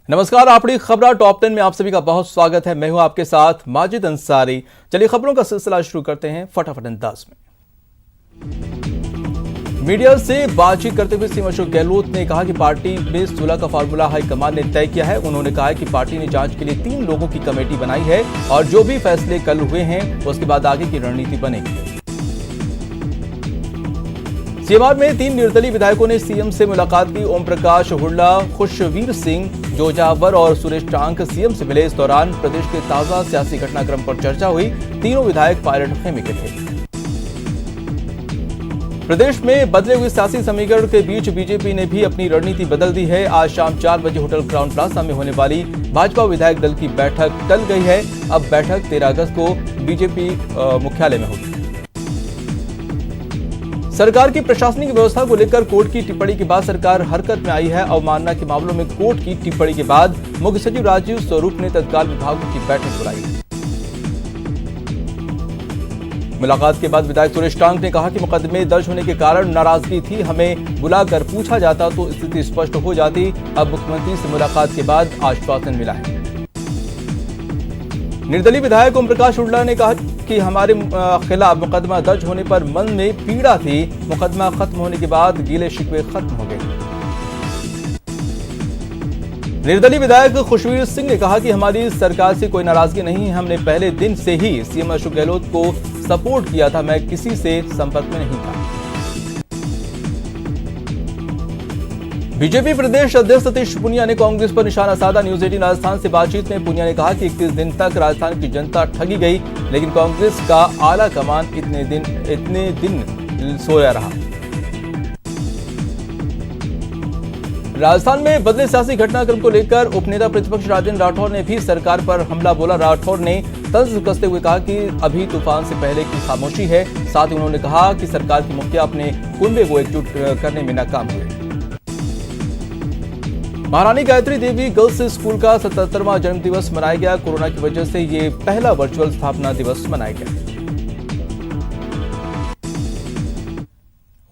नमस्कार, आपकी खबरा टॉप 10 में आप सभी का बहुत स्वागत है। मैं हूं आपके साथ माजिद अंसारी। चलिए खबरों का सिलसिला शुरू करते हैं फटाफट अंदाज में। मीडिया से बातचीत करते हुए सीएम अशोक गहलोत ने कहा कि पार्टी में सुलह का फार्मूला हाईकमान ने तय किया है। उन्होंने कहा है कि पार्टी ने जांच के लिए 3 लोगों की कमेटी बनाई है और जो भी फैसले कल हुए हैं उसके बाद आगे की रणनीति बनेगी। सीएमआर में 3 निर्दलीय विधायकों ने सीएम से मुलाकात की। ओम प्रकाश हुड्डा, खुशवीर सिंह जोजावर और सुरेश टांक सीएम से मिले। इस दौरान प्रदेश के ताजा सियासी घटनाक्रम पर चर्चा हुई। तीनों विधायक पायलट खेमे के थे। प्रदेश में बदले हुए सियासी समीकरण के बीच बीजेपी ने भी अपनी रणनीति बदल दी है। आज शाम 4 बजे होटल क्राउन प्लाजा में होने वाली भाजपा विधायक दल की बैठक टल गई है। अब बैठक 13 अगस्त को बीजेपी मुख्यालय में होगी। सरकार की प्रशासनिक व्यवस्था को लेकर कोर्ट की टिप्पणी के बाद सरकार हरकत में आई है। अवमानना के मामलों में कोर्ट की टिप्पणी के बाद मुख्य सचिव राजीव स्वरूप ने तत्काल विभागों की बैठक बुलाई। मुलाकात के बाद विधायक सुरेश टांक ने कहा कि मुकदमे दर्ज होने के कारण नाराजगी थी। हमें बुलाकर पूछा जाता तो स्थिति स्पष्ट हो जाती। अब मुख्यमंत्री से मुलाकात के बाद आश्वासन मिला है। निर्दलीय विधायक ओम प्रकाश हुड्डा ने कहा कि हमारे खिलाफ मुकदमा दर्ज होने पर मन में पीड़ा थी। मुकदमा खत्म होने के बाद गीले शिकवे खत्म हो गए। निर्दलीय विधायक खुशवीर सिंह ने कहा कि हमारी सरकार से कोई नाराजगी नहीं है। हमने पहले दिन से ही सीएम अशोक गहलोत को सपोर्ट किया था। मैं किसी से संपर्क में नहीं था। बीजेपी प्रदेश अध्यक्ष सतीश पूनिया ने कांग्रेस पर निशाना साधा। न्यूज 18 राजस्थान से बातचीत में पूनिया ने कहा कि 31 दिन तक राजस्थान की जनता ठगी गई, लेकिन कांग्रेस का आला कमान इतने दिन सोया रहा। राजस्थान में बदले सियासी घटनाक्रम को लेकर उपनेता प्रतिपक्ष राजेंद्र राठौर ने भी सरकार पर हमला बोला। राठौर ने तंज कसते हुए कहा कि अभी तूफान से पहले की खामोशी है। साथ ही उन्होंने कहा कि सरकार की मुखिया अपने कुनबे को एकजुट करने में नाकाम हुए। महारानी गायत्री देवी गर्ल्स स्कूल का 77वां जन्मदिवस मनाया गया। कोरोना की वजह से ये पहला वर्चुअल स्थापना दिवस मनाया गया।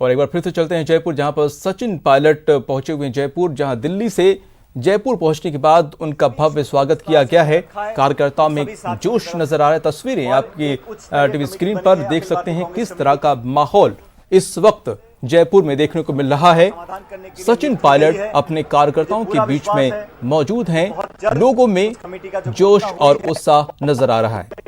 और एक बार फिर से चलते हैं जयपुर, जहां पर सचिन पायलट पहुंचे हुए हैं जयपुर, जहां दिल्ली से जयपुर पहुंचने के बाद उनका भव्य स्वागत किया गया है। कार्यकर्ताओं में जोश नजर आ रहा है। तस्वीरें आपकी टीवी स्क्रीन पर देख सकते हैं किस तरह का माहौल इस वक्त जयपुर में देखने को मिल रहा है। सचिन पायलट अपने कार्यकर्ताओं के बीच में मौजूद हैं। लोगों में जोश और उत्साह नजर आ रहा है।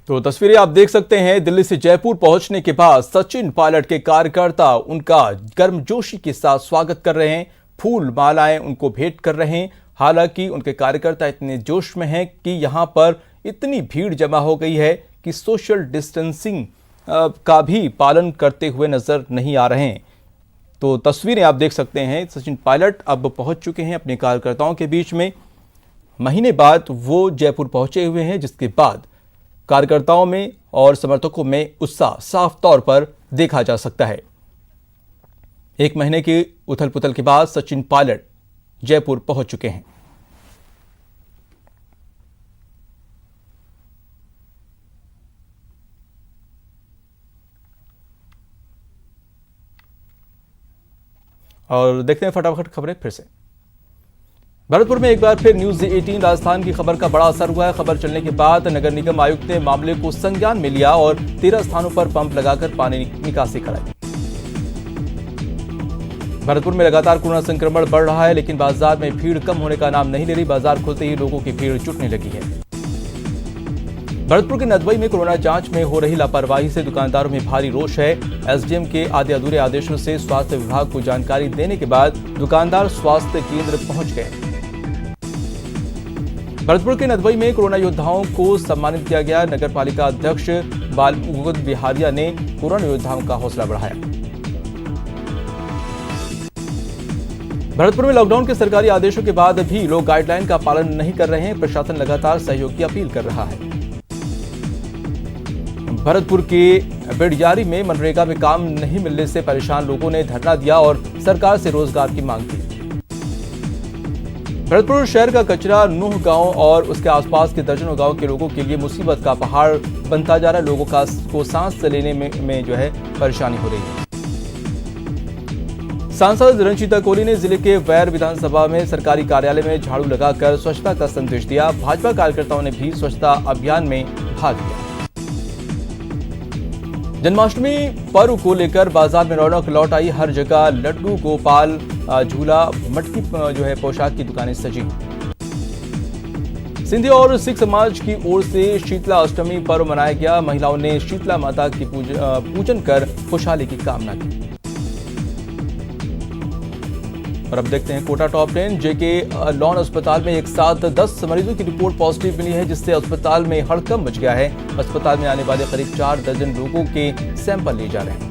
तो तस्वीरें आप देख सकते हैं। दिल्ली से जयपुर पहुंचने के बाद सचिन पायलट के कार्यकर्ता उनका गर्मजोशी के साथ स्वागत कर रहे हैं। फूल मालाएं उनको भेंट कर रहे हैं। हालांकि उनके कार्यकर्ता इतने जोश में हैं कि यहां पर इतनी भीड़ जमा हो गई है कि सोशल डिस्टेंसिंग का भी पालन करते हुए नजर नहीं आ रहे हैं। तो तस्वीरें आप देख सकते हैं। सचिन पायलट अब पहुंच चुके हैं अपने कार्यकर्ताओं के बीच में। महीने बाद वो जयपुर पहुंचे हुए हैं, जिसके बाद कार्यकर्ताओं में और समर्थकों में उत्साह साफ तौर पर देखा जा सकता है। 1 महीने की उथल पुथल के बाद सचिन पायलट जयपुर पहुंच चुके हैं। और देखते हैं फटाफट खबरें फिर से। भरतपुर में एक बार फिर न्यूज 18 राजस्थान की खबर का बड़ा असर हुआ है। खबर चलने के बाद नगर निगम आयुक्त ने मामले को संज्ञान में लिया और 13 स्थानों पर पंप लगाकर पानी निकासी कराई। भरतपुर में लगातार कोरोना संक्रमण बढ़ रहा है, लेकिन बाजार में भीड़ कम होने का नाम नहीं ले रही। बाजार खुलते ही लोगों की भीड़ जुटने लगी है। भरतपुर के नदबई में कोरोना जांच में हो रही लापरवाही से दुकानदारों में भारी रोष है। एसडीएम के आधे अधूरे आदेशों से स्वास्थ्य विभाग को जानकारी देने के बाद दुकानदार स्वास्थ्य केंद्र पहुंच गए। भरतपुर के नदबई में कोरोना योद्धाओं को सम्मानित किया गया। नगर पालिका अध्यक्ष बालमुकुंद बिहारिया ने कोरोना योद्धाओं का हौसला बढ़ाया। भरतपुर में लॉकडाउन के सरकारी आदेशों के बाद भी लोग गाइडलाइन का पालन नहीं कर रहे हैं। प्रशासन लगातार सहयोग की अपील कर रहा है। भरतपुर के बेड़ियारी में मनरेगा में काम नहीं मिलने से परेशान लोगों ने धरना दिया और सरकार से रोजगार की मांग की। भरतपुर शहर का कचरा नूह गांव और उसके आसपास के दर्जनों गांव के लोगों के लिए मुसीबत का पहाड़ बनता जा रहा है। लोगों को सांस लेने में जो है परेशानी हो रही है। सांसद रंजीता कोहली ने जिले के वैर विधानसभा में सरकारी कार्यालय में झाड़ू लगाकर स्वच्छता का संदेश दिया। भाजपा कार्यकर्ताओं ने भी स्वच्छता अभियान में भाग लिया। जन्माष्टमी पर्व को लेकर बाजार में रौनक लौट आई। हर जगह लड्डू, गोपाल, झूला, मटकी जो है पोशाक की दुकानें सजी। सिंधी और सिख समाज की ओर से शीतला अष्टमी पर्व मनाया गया। महिलाओं ने शीतला माता की पूजन कर खुशहाली की कामना की। और अब देखते हैं कोटा टॉप 10। जेके लॉन अस्पताल में एक साथ 10 मरीजों की रिपोर्ट पॉजिटिव मिली है, जिससे अस्पताल में हड़कंप मच गया है। अस्पताल में आने वाले करीब 4 दर्जन लोगों के सैंपल लिए जा रहे हैं।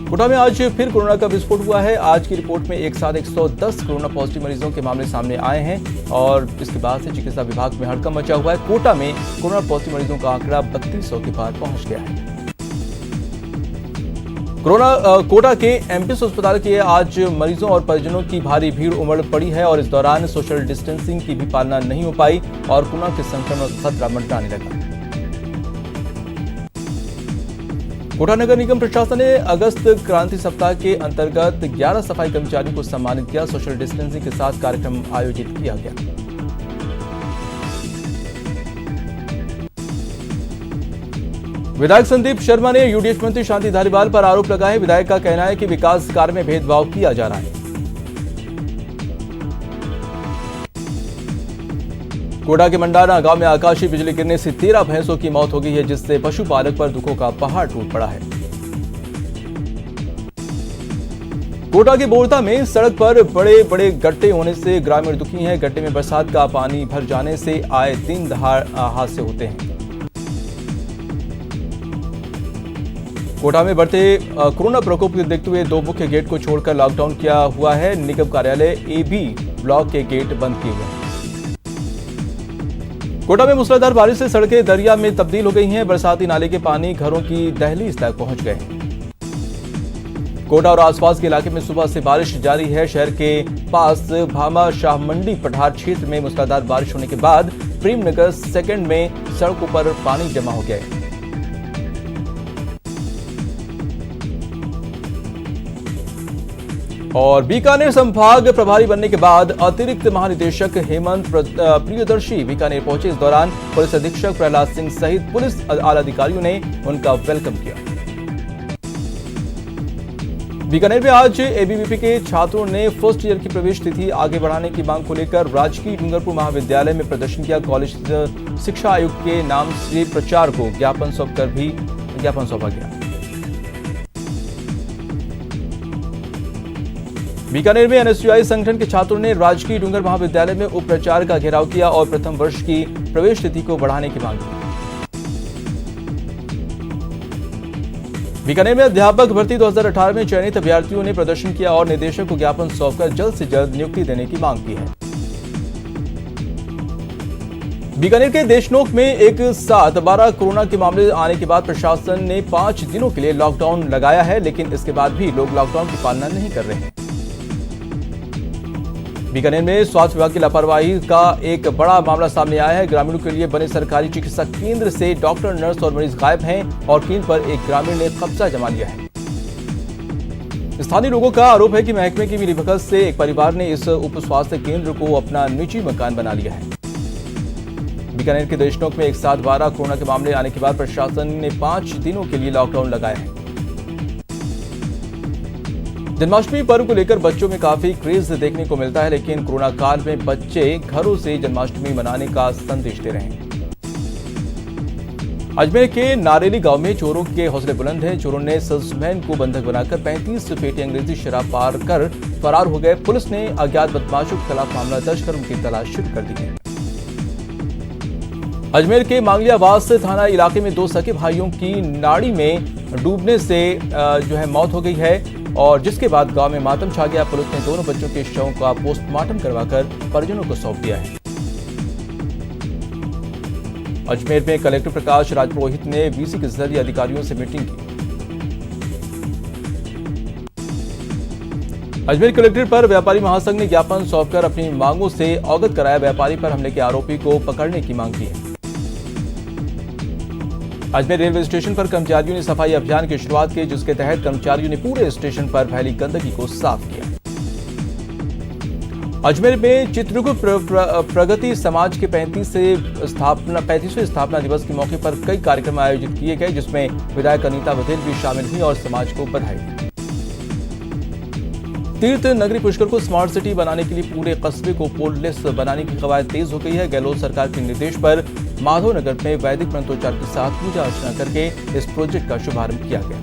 कोटा में आज फिर कोरोना का विस्फोट हुआ है। आज की रिपोर्ट में एक साथ 110 कोरोना पॉजिटिव मरीजों के मामले सामने आए हैं और इसके बाद से चिकित्सा विभाग में हड़कंप मचा हुआ है। कोटा में कोरोना पॉजिटिव मरीजों का आंकड़ा 3200 के पार पहुंच गया है। कोटा के एमपीएस अस्पताल के आज मरीजों और परिजनों की भारी भीड़ उमड़ पड़ी है और इस दौरान सोशल डिस्टेंसिंग की भी पालना नहीं हो पाई और कोरोना के संक्रमण का खतरा मंडराने लगा। कोटा नगर निगम प्रशासन ने अगस्त क्रांति सप्ताह के अंतर्गत 11 सफाई कर्मचारियों को सम्मानित किया। सोशल डिस्टेंसिंग के साथ कार्यक्रम आयोजित किया गया। विधायक संदीप शर्मा ने यूडीएफ मंत्री शांति धारीवाल पर आरोप लगाए हैं। विधायक का कहना है कि विकास कार्य में भेदभाव किया जा रहा है। कोटा के मंडाना गांव में आकाशीय बिजली गिरने से 13 भैंसों की मौत हो गई है, जिससे पशुपालक पर दुखों का पहाड़ टूट पड़ा है। कोटा के बोरता में सड़क पर बड़े बड़े गड्ढे होने से ग्रामीण दुखी हैं। गड्ढे में बरसात का पानी भर जाने से आए दिन हादसे होते हैं। कोटा में बढ़ते कोरोना प्रकोप को देखते हुए 2 मुख्य गेट को छोड़कर लॉकडाउन किया हुआ है। निगम कार्यालय एबी ब्लॉक के गेट बंद किए हुए हैं। कोटा में मूसलाधार बारिश से सड़कें दरिया में तब्दील हो गई हैं। बरसाती नाले के पानी घरों की दहलीज तक पहुंच गए हैं। कोटा और आसपास के इलाके में सुबह से बारिश जारी है। शहर के पास भामा शाह मंडी पठार क्षेत्र में मूसलाधार बारिश होने के बाद प्रेमनगर सेकंड में सड़कों पर पानी जमा हो गया है। और बीकानेर संभाग प्रभारी बनने के बाद अतिरिक्त महानिदेशक हेमंत प्रियदर्शी बीकानेर पहुंचे। इस दौरान पुलिस अधीक्षक प्रहलाद सिंह सहित पुलिस आला अधिकारियों ने उनका वेलकम किया। बीकानेर में आज एबीवीपी के छात्रों ने फर्स्ट ईयर की प्रवेश तिथि आगे बढ़ाने की मांग को लेकर राजकीय डूंगरपुर महाविद्यालय में प्रदर्शन किया। कॉलेज शिक्षा आयुक्त के नाम से प्रचार को ज्ञापन सौंपा गया। बीकानेर में एनएसयूआई संगठन के छात्रों ने राजकीय डूंगर महाविद्यालय में उप प्राचार्य का घेराव किया और प्रथम वर्ष की प्रवेश तिथि को बढ़ाने की मांग की। बीकानेर में अध्यापक भर्ती 2018 में चयनित अभ्यर्थियों ने प्रदर्शन किया और निदेशक को ज्ञापन सौंपकर जल्द से जल्द नियुक्ति देने की मांग की है। बीकानेर के देशनोक में एक साथ 12 कोरोना के मामले आने के बाद प्रशासन ने 5 दिनों के लिए लॉकडाउन लगाया है, लेकिन इसके बाद भी लोग लॉकडाउन की पालना नहीं कर रहे हैं। बीकानेर में स्वास्थ्य विभाग की लापरवाही का एक बड़ा मामला सामने आया है। ग्रामीणों के लिए बने सरकारी चिकित्सा केंद्र से डॉक्टर, नर्स और मरीज गायब हैं और केंद्र पर एक ग्रामीण ने कब्जा जमा लिया है। स्थानीय लोगों का आरोप है कि महकमे की मिलीभगत से एक परिवार ने इस उप स्वास्थ्य केंद्र को अपना निजी मकान बना लिया है। बीकानेर के देशनोक में एक साथ 12 कोरोना के मामले आने के बाद प्रशासन ने 5 दिनों के लिए लॉकडाउन लगाया है। जन्माष्टमी पर्व को लेकर बच्चों में काफी क्रेज देखने को मिलता है, लेकिन कोरोना काल में बच्चे घरों से जन्माष्टमी मनाने का संदेश दे रहे हैं। अजमेर के नारेली गांव में चोरों के हौसले बुलंद हैं। चोरों ने सेल्समैन को बंधक बनाकर 35 पेटी अंग्रेजी शराब पार कर फरार हो गए। पुलिस ने अज्ञात बदमाशों के खिलाफ मामला दर्ज कर उनकी तलाश शुरू कर दी है। अजमेर के मांगलियावास थाना इलाके में 2 सगे भाइयों की नाड़ी में डूबने से मौत हो गई है और जिसके बाद गांव में मातम छा गया। पुलिस ने दोनों बच्चों के शवों का पोस्टमार्टम करवाकर परिजनों को सौंप दिया है। अजमेर में कलेक्टर प्रकाश राजपुरोहित ने वीसी के जरिए अधिकारियों से मीटिंग की। अजमेर कलेक्ट्रेट पर व्यापारी महासंघ ने ज्ञापन सौंपकर अपनी मांगों से अवगत कराया। व्यापारी पर हमले के आरोपी को पकड़ने की मांग की है। अजमेर रेलवे स्टेशन पर कर्मचारियों ने सफाई अभियान की शुरुआत की, जिसके तहत कर्मचारियों ने पूरे स्टेशन पर फैली गंदगी को साफ किया। अजमेर में चित्रकूट प्रगति समाज के 35वें स्थापना दिवस के मौके पर कई कार्यक्रम आयोजित किए गए, जिसमें विधायक अनीता बघेल भी शामिल हुई और समाज को बधाई दी। तीर्थ नगरी पुष्कर को स्मार्ट सिटी बनाने के लिए पूरे कस्बे को पोललेस बनाने की कवायद तेज हो गई है। गहलोत सरकार के निर्देश पर माधवनगर में वैदिक मंत्रोच्चार के साथ पूजा अर्चना करके इस प्रोजेक्ट का शुभारंभ किया गया।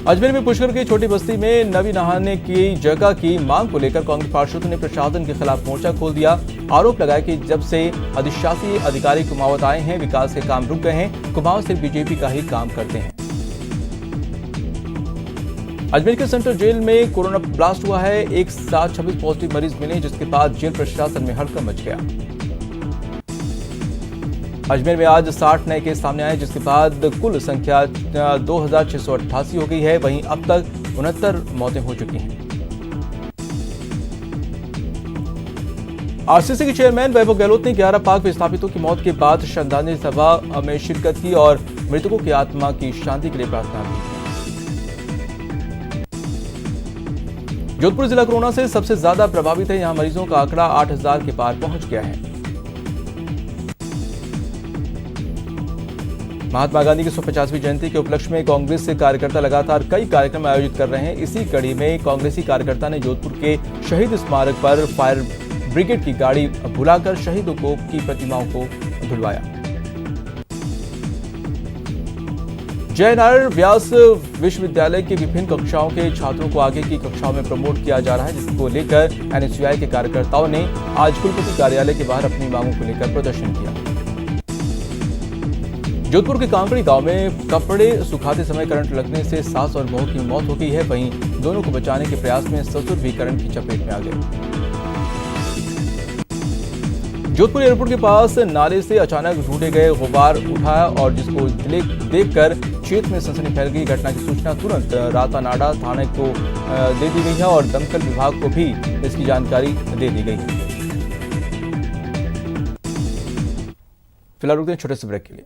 अजमेर में पुष्कर की छोटी बस्ती में नवी नहाने की जगह की मांग को लेकर कांग्रेस पार्षदों ने प्रशासन के खिलाफ मोर्चा खोल दिया। आरोप लगाया कि जब से अधिशासी अधिकारी कुमाऊं आए हैं, विकास के काम रुक गए हैं। कुमाऊं सिर्फ बीजेपी का ही काम करते हैं। अजमेर के सेंट्रल जेल में कोरोना ब्लास्ट हुआ है। एक साथ 26 पॉजिटिव मरीज मिले, जिसके बाद जेल प्रशासन में हड़कंप मच गया। अजमेर में आज 60 नए केस सामने आए, जिसके बाद कुल संख्या 2688 हो गई है। वहीं अब तक 69 मौतें हो चुकी हैं। आरसीसी के चेयरमैन वैभव गहलोत ने 11 पाक विस्थापितों की मौत के बाद श्रद्धांजलि सभा में शिरकत की और मृतकों की आत्मा की शांति के लिए प्रार्थना की। जोधपुर जिला कोरोना से सबसे ज्यादा प्रभावित है। यहां मरीजों का आंकड़ा 8000 के पार पहुंच गया है। महात्मा गांधी की 150वीं जयंती के उपलक्ष्य में कांग्रेस से कार्यकर्ता लगातार कई कार्यक्रम आयोजित कर रहे हैं। इसी कड़ी में कांग्रेसी कार्यकर्ता ने जोधपुर के शहीद स्मारक पर फायर ब्रिगेड की गाड़ी बुलाकर शहीदों की प्रतिमाओं को धुलवाया। जय नारायण व्यास विश्वविद्यालय के विभिन्न कक्षाओं के छात्रों को आगे की कक्षाओं में प्रमोट किया जा रहा है, जिसको लेकर एनएसयूआई के कार्यकर्ताओं ने आज कुलपति कार्यालय के बाहर अपनी मांगों को लेकर प्रदर्शन किया। जोधपुर के कांकड़ी गांव में कपड़े सुखाते समय करंट लगने से सास और बहू की मौत हो गई है। वहीं दोनों को बचाने के प्रयास में ससुर भी करंट की चपेट में आ गए। जोधपुर एयरपोर्ट के पास नाले से अचानक ढूंढे गए गुबार उठाया और जिसको देखकर क्षेत्र में सनसनी फैल गई। घटना की सूचना तुरंत रातानाडा थाने को दे दी गई है और दमकल विभाग को भी इसकी जानकारी दे दी गई है। फिलहाल रुकते हैं छोटे से ब्रेक के लिए।